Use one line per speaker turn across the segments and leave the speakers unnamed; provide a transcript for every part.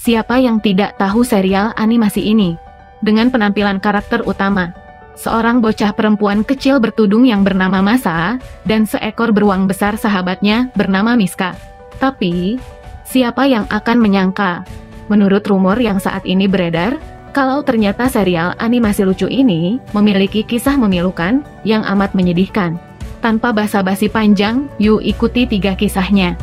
Siapa yang tidak tahu serial animasi ini? Dengan penampilan karakter utama, seorang bocah perempuan kecil bertudung yang bernama Masa, dan seekor beruang besar sahabatnya bernama Miska. Tapi, siapa yang akan menyangka? Menurut rumor yang saat ini beredar, kalau ternyata serial animasi lucu ini memiliki kisah memilukan yang amat menyedihkan. Tanpa basa-basi panjang, yuk ikuti 3 kisahnya.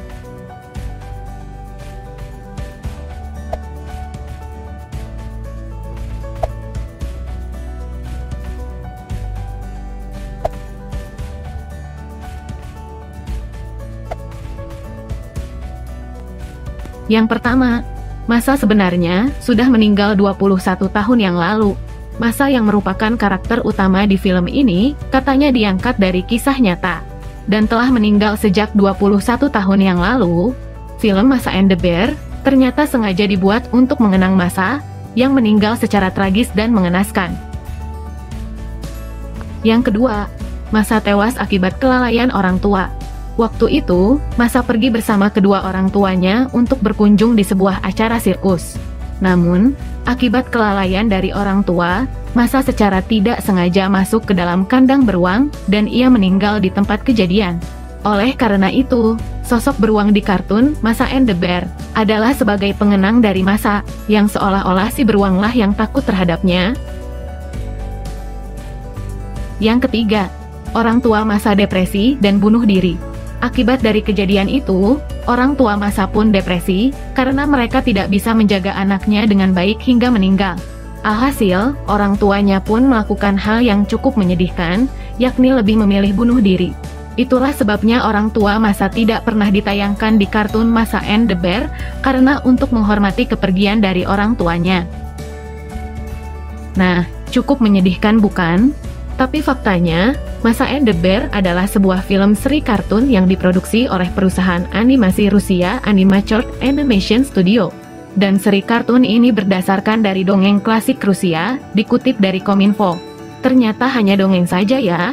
Yang pertama, Masa sebenarnya sudah meninggal 21 tahun yang lalu. Masa yang merupakan karakter utama di film ini, katanya diangkat dari kisah nyata, dan telah meninggal sejak 21 tahun yang lalu. Film Masa and the Bear ternyata sengaja dibuat untuk mengenang Masa yang meninggal secara tragis dan mengenaskan. Yang kedua, Masa tewas akibat kelalaian orang tua. Waktu itu, Masa pergi bersama kedua orang tuanya untuk berkunjung di sebuah acara sirkus. Namun, akibat kelalaian dari orang tua, Masa secara tidak sengaja masuk ke dalam kandang beruang, dan ia meninggal di tempat kejadian. Oleh karena itu, sosok beruang di kartun Masa and the Bear adalah sebagai pengenang dari Masa, yang seolah-olah si beruanglah yang takut terhadapnya. Yang ketiga, orang tua Masa depresi dan bunuh diri. Akibat dari kejadian itu, orang tua Masa pun depresi, karena mereka tidak bisa menjaga anaknya dengan baik hingga meninggal. Alhasil, orang tuanya pun melakukan hal yang cukup menyedihkan, yakni lebih memilih bunuh diri. Itulah sebabnya orang tua Masa tidak pernah ditayangkan di kartun Masa and the Bear, karena untuk menghormati kepergian dari orang tuanya. Nah, cukup menyedihkan bukan? Tapi faktanya, Masa and the Bear adalah sebuah film seri kartun yang diproduksi oleh perusahaan animasi Rusia Animachort Animation Studio. Dan seri kartun ini berdasarkan dari dongeng klasik Rusia, dikutip dari Kominfo. Ternyata hanya dongeng saja ya.